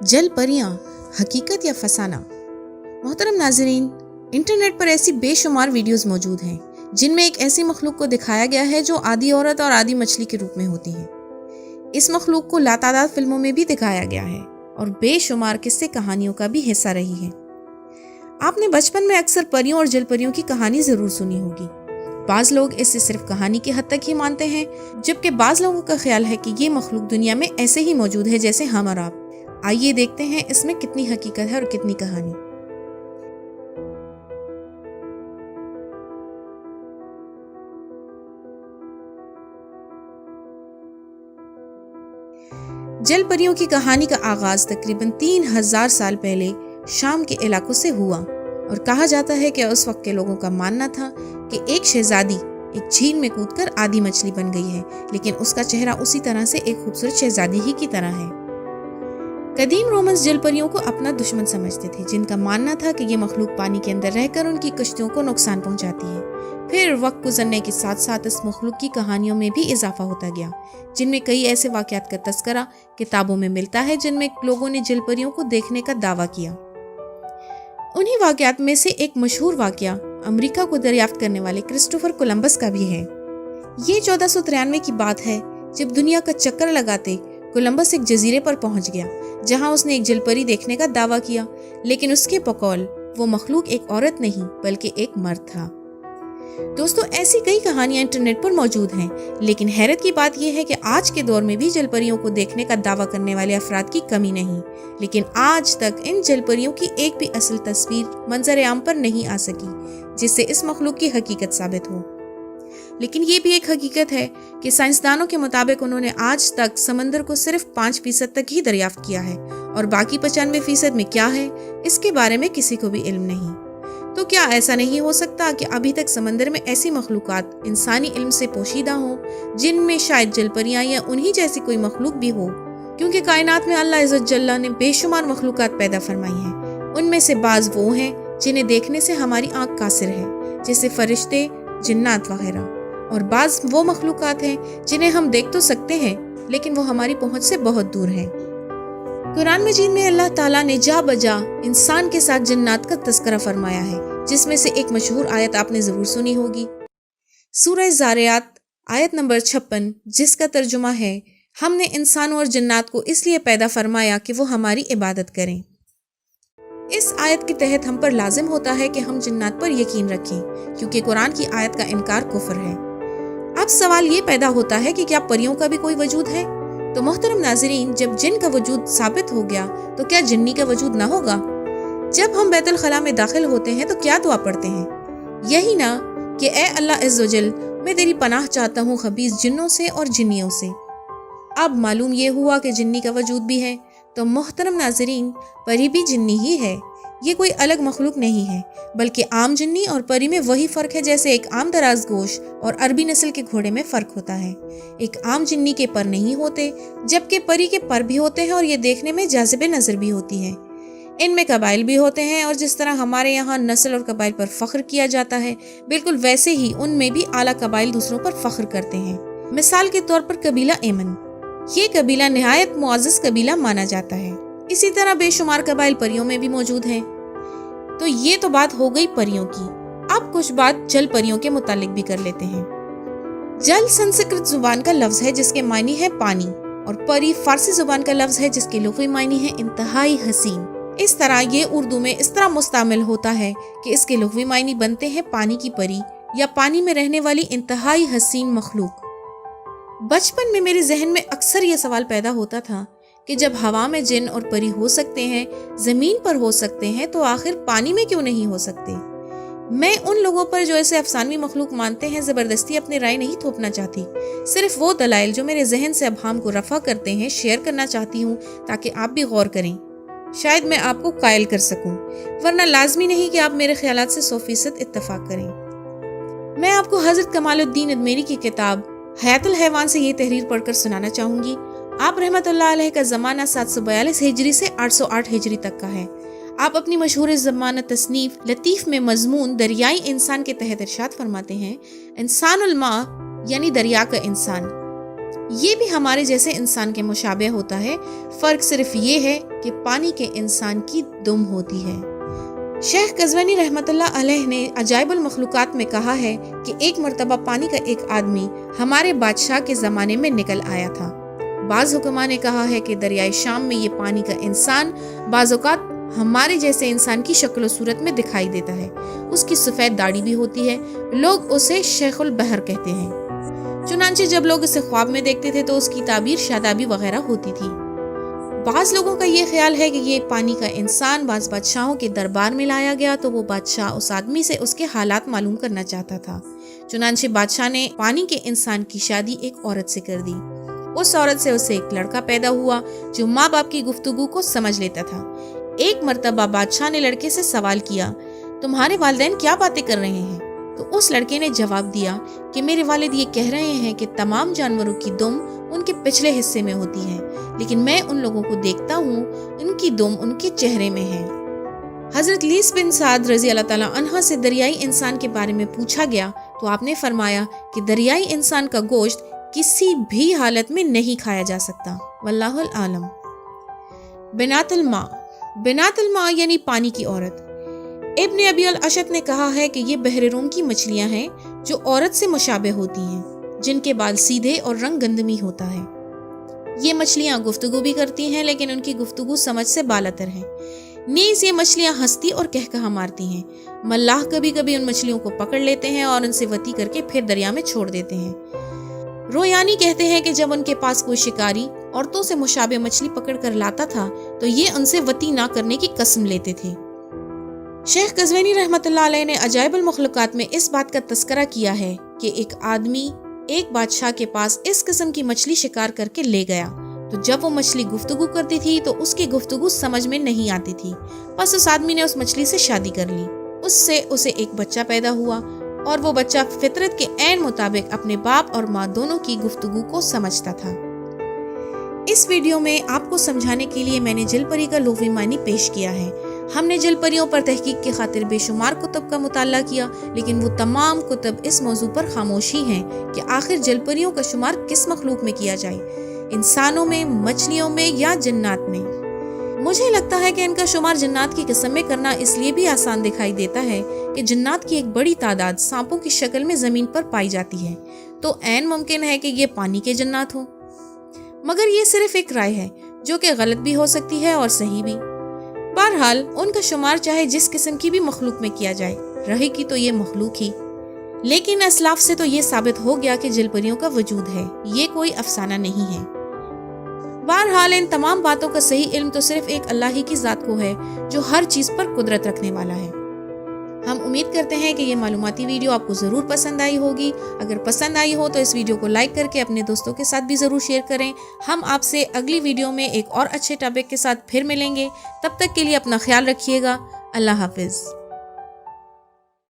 जल परियां, हकीकत या फसाना। मोहतरम नाजरीन, इंटरनेट पर ऐसी बेशुमार वीडियोस मौजूद हैं जिनमें एक ऐसी मखलूक को दिखाया गया है जो आधी औरत और आधी मछली के रूप में होती है। इस मखलूक को लातादाद फिल्मों में भी दिखाया गया है और बेशुमार किस्से कहानियों का भी हिस्सा रही है। आपने बचपन में अक्सर परियों और जल परियों की कहानी जरूर सुनी होगी। बाज लोग इसे सिर्फ कहानी की हद तक ही मानते हैं, जबकि बाज लोगों का ख्याल है कि ये मखलूक दुनिया में ऐसे ही मौजूद है जैसे हम और आप। आइए देखते हैं इसमें कितनी हकीकत है और कितनी कहानी। जल परियों की कहानी का आगाज तकरीबन 3000 साल पहले शाम के इलाकों से हुआ और कहा जाता है कि उस वक्त के लोगों का मानना था कि एक शहजादी एक झील में कूदकर आधी मछली बन गई है, लेकिन उसका चेहरा उसी तरह से एक खूबसूरत शहजादी ही की तरह है। कदीम रोमन्स जल परियों को अपना दुश्मन समझते थे, जिनका मानना था कि ये मखलूक पानी के अंदर रहकर उनकी कश्तियों को नुकसान पहुंचाती है। फिर वक्त गुजरने के साथ साथ इस मखलूक की कहानियों में भी इजाफा होता गया, जिनमें कई ऐसे वाकयात का तस्करा किताबों में मिलता है जिनमें लोगों ने जल परियों को देखने का दावा किया। उन्हीं वाकयात में से एक मशहूर वाकया अमेरिका को दरियाफ्त करने वाले क्रिस्टोफर कोलंबस का भी है। ये 1493 की बात है, जब दुनिया का चक्कर लगाते कोलंबस एक जजीरे पर पहुंच गया, जहां उसने एक जलपरी देखने का दावा किया, लेकिन उसके बकौल वो मखलूक एक औरत नहीं बल्कि एक मर्द था। दोस्तों, ऐसी कई कहानियां इंटरनेट पर मौजूद हैं, लेकिन हैरत की बात यह है कि आज के दौर में भी जलपरियों को देखने का दावा करने वाले अफराद की कमी नहीं, लेकिन आज तक इन जलपरियों की एक भी असल तस्वीर मंजर आम पर नहीं आ सकी जिससे इस मखलूक की हकीकत साबित हो। लेकिन ये भी एक हकीकत है कि साइंसदानों के मुताबिक उन्होंने आज तक समंदर को सिर्फ 5% तक ही दरियाफ्त किया है और बाकी 95% में क्या है इसके बारे में किसी को भी इल्म नहीं। तो क्या ऐसा नहीं हो सकता कि अभी तक समंदर में ऐसी मखलूकात इंसानी इल्म से पोशीदा हों, जिनमें शायद जलपरियां या उन्हीं जैसी कोई मखलूक भी हो? क्योंकि कायनात में अल्लाह इज़्ज़त जल्ला ने बेशुमार मखलूकात पैदा फरमाई हैं। उनमें से बाज वो हैं जिन्हें देखने से हमारी आंख कासिर है, जैसे फरिश्ते, जिन्नात वगैरह, और बाज वो मखलूकात हैं जिन्हें हम देख तो सकते हैं लेकिन वो हमारी पहुंच से बहुत दूर हैं। कुरान मजीद में अल्लाह ताला ने जा बजा इंसान के साथ जिन्नात का तस्करा फरमाया है, जिसमें से एक मशहूर आयत आपने जरूर सुनी होगी, सूरह ज़ारियात आयत नंबर 56, जिसका तर्जुमा है, हमने इंसानों और जिन्नात को इसलिए पैदा फरमाया कि वो हमारी इबादत करें। इस आयत के तहत हम पर लाजिम होता है कि हम जिन्नात पर यकीन रखें, क्योंकि कुरान की आयत का इनकार कुफ्र है। अब सवाल ये पैदा होता है कि क्या परियों का भी कोई वजूद है? तो मोहतरम नाजरीन, जब जिन का वजूद साबित हो गया तो क्या जिन्नी का वजूद ना होगा? जब हम बैतुल खला में दाखिल होते हैं तो क्या दुआ पढ़ते हैं? यही ना कि ए अल्लाह इज़्ज़ वजल, मैं तेरी पनाह चाहता हूँ खबीस जिन्नों से और जिन्नियों से। अब मालूम ये हुआ कि जिन्नी का वजूद भी है, तो मोहतरम नाजरीन, परी भी जिन्नी ही है। ये कोई अलग मखलूक नहीं है, बल्कि आम जिन्नी और परी में वही फ़र्क है जैसे एक आम दराज गोश और अरबी नस्ल के घोड़े में फ़र्क होता है। एक आम जिन्नी के पर नहीं होते, जबकि परी के पर भी होते हैं और ये देखने में जाज़िबे नज़र भी होती है। इनमें कबाइल भी होते हैं और जिस तरह हमारे यहाँ नस्ल और कबाइल पर फ़ख्र किया जाता है, बिल्कुल वैसे ही उनमें भी आला कबाइल दूसरों पर फ़ख्र करते हैं। मिसाल के तौर पर कबीला एमन, ये कबीला निहायत मुअज़्ज़ज़ कबीला माना जाता है। इसी तरह बेशुमार कबाइल परियों में भी मौजूद हैं। तो ये तो बात हो गई परियों की। अब कुछ बात जल परियों के मुतालिक भी कर लेते हैं। जल संस्कृत जुबान का लफ्ज है जिसके मायने है पानी, और परी फारसी जुबान का लफ्ज है जिसके लुग़वी मायने है इंतहाई हसीन। इस तरह ये उर्दू में इस तरह मुस्तामिल होता है कि इसके लुग़वी मायने बनते हैं पानी की परी या पानी में रहने वाली इंतहाई हसीन मखलूक। बचपन में मेरे जहन में अक्सर ये सवाल पैदा होता था कि जब हवा में जिन और परी हो सकते हैं, जमीन पर हो सकते हैं, तो आखिर पानी में क्यों नहीं हो सकते? मैं उन लोगों पर जो ऐसे अफसानवी मखलूक मानते हैं जबरदस्ती अपनी राय नहीं थोपना चाहती। सिर्फ वो दलाइल जो मेरे जहन से अबहाम को रफा करते हैं शेयर करना चाहती हूँ, ताकि आप भी गौर करें। शायद मैं आपको कायल कर सकूं, वरना लाजमी नहीं कि आप मेरे ख्यालात से 100% इत्तफाक करें। मैं आपको हजरत कमालुद्दीन अदमेरी की किताब हयातुल हैवान से ये तहरीर पढ़कर सुनाना चाहूंगी। आप रहमतुल्लाह अलैह का ज़माना 742 हिजरी से 808 हिजरी तक का है। आप अपनी मशहूर ज़माना तसनीफ लतीफ़ में मजमून दरियाई इंसान के तहत इरशाद फरमाते हैं, इंसानुल मा यानी दरिया का इंसान, ये भी हमारे जैसे इंसान के मुशाबे होता है। फ़र्क सिर्फ ये है کہ پانی کے انسان کی دم ہوتی ہے۔ شیخ قزوینی رحمۃ اللہ علیہ نے عجائب المخلوقات میں کہا ہے کہ ایک مرتبہ پانی کا ایک آدمی ہمارے بادشاہ کے زمانے میں نکل آیا تھا۔ بعض حکماء نے کہا ہے کہ دریائے شام میں یہ پانی کا انسان بعض اوقات ہمارے جیسے انسان کی شکل و صورت میں دکھائی دیتا ہے۔ اس کی سفید داڑھی بھی ہوتی ہے، لوگ اسے شیخ البحر کہتے ہیں۔ چنانچہ جب لوگ اسے خواب میں دیکھتے تھے تو اس کی تعبیر شادابی وغیرہ ہوتی تھی۔ بعض لوگوں کا یہ خیال ہے کہ یہ پانی کا انسان بعض بادشاہوں کے دربار میں لایا گیا تو وہ بادشاہ اس آدمی سے اس کے حالات معلوم کرنا چاہتا تھا۔ چنانچہ بادشاہ نے پانی کے انسان کی شادی ایک عورت سے کر دی۔ اس عورت سے اسے ایک لڑکا پیدا ہوا جو ماں باپ کی گفتگو کو سمجھ لیتا تھا۔ ایک مرتبہ بادشاہ نے لڑکے سے سوال کیا، تمہارے والدین کیا باتیں کر رہے ہیں؟ تو اس لڑکے نے جواب دیا کہ میرے والد یہ کہہ رہے ہیں کہ تمام جانوروں کی دم ان کے پچھلے حصے میں ہوتی ہے، لیکن میں ان لوگوں کو دیکھتا ہوں ان کی دم ان کے چہرے میں ہے۔ حضرت لیث بن سعد رضی اللہ تعالیٰ عنہ سے دریائی انسان کے بارے میں پوچھا گیا تو آپ نے فرمایا کہ دریائی انسان کا گوشت کسی بھی حالت میں نہیں کھایا جا سکتا۔ واللہ العالم۔ بنات الماء، بنات الماء یعنی پانی کی عورت۔ ابن ابی الاشد نے کہا ہے کہ یہ بحر روم کی مچھلیاں ہیں جو عورت سے مشابہ ہوتی ہیں، جن کے بال سیدھے اور رنگ گندمی ہوتا ہے۔ یہ مچھلیاں گفتگو بھی کرتی ہیں لیکن ان کی گفتگو سمجھ سے بالاتر ہے۔ نیز یہ مچھلیاں ہنستی اور کہکہا مارتی ہیں۔ ملاح کبھی کبھی ان مچھلیوں کو پکڑ لیتے ہیں اور ان سے وتی کر کے پھر دریا میں چھوڑ دیتے ہیں۔ رویانی کہتے ہیں کہ جب ان کے پاس کوئی شکاری عورتوں سے مشابہ مچھلی پکڑ کر لاتا تھا تو یہ ان سے وتی نہ کرنے کی قسم لیتے تھے۔ شیخ قزوینی رحمۃ اللہ علیہ نے عجائب المخلوقات میں اس بات کا تذکرہ کیا ہے کہ ایک آدمی ایک بادشاہ کے پاس اس قسم کی مچھلی شکار کر کے لے گیا تو جب وہ مچھلی گفتگو کرتی تھی تو اس کی گفتگو سمجھ میں نہیں آتی تھی، بس اس آدمی نے اس مچھلی سے شادی کر لی۔ اس سے اسے ایک بچہ پیدا ہوا اور وہ بچہ فطرت کے عین مطابق اپنے باپ اور ماں دونوں کی گفتگو کو سمجھتا تھا۔ اس ویڈیو میں آپ کو سمجھانے کے لیے میں نے جل پری کا لغوی معنی پیش کیا ہے۔ ہم نے جل پریوں پر تحقیق کی خاطر بے شمار کتب کا مطالعہ کیا، لیکن وہ تمام کتب اس موضوع پر خاموش ہی ہیں کہ آخر جل پریوں کا شمار کس مخلوق میں کیا جائے، انسانوں میں، مچھلیوں میں یا جنات میں۔ مجھے لگتا ہے کہ ان کا شمار جنات کی قسم میں کرنا اس لیے بھی آسان دکھائی دیتا ہے کہ جنات کی ایک بڑی تعداد سانپوں کی شکل میں زمین پر پائی جاتی ہے، تو عین ممکن ہے کہ یہ پانی کے جنات ہوں۔ مگر یہ صرف ایک رائے ہے جو کہ غلط بھی ہو سکتی ہے اور صحیح بھی۔ بہرحال ان کا شمار چاہے جس قسم کی بھی مخلوق میں کیا جائے، رہے کی تو یہ مخلوق ہی، لیکن اسلاف سے تو یہ ثابت ہو گیا کہ جل پریوں کا وجود ہے، یہ کوئی افسانہ نہیں ہے۔ بہرحال ان تمام باتوں کا صحیح علم تو صرف ایک اللہ ہی کی ذات کو ہے جو ہر چیز پر قدرت رکھنے والا ہے۔ ہم امید کرتے ہیں کہ یہ معلوماتی ویڈیو آپ کو ضرور پسند آئی ہوگی۔ اگر پسند آئی ہو تو اس ویڈیو کو لائک کر کے اپنے دوستوں کے ساتھ بھی ضرور شیئر کریں۔ ہم آپ سے اگلی ویڈیو میں ایک اور اچھے ٹاپک کے ساتھ پھر ملیں گے۔ تب تک کے لیے اپنا خیال رکھیے گا۔ اللہ حافظ۔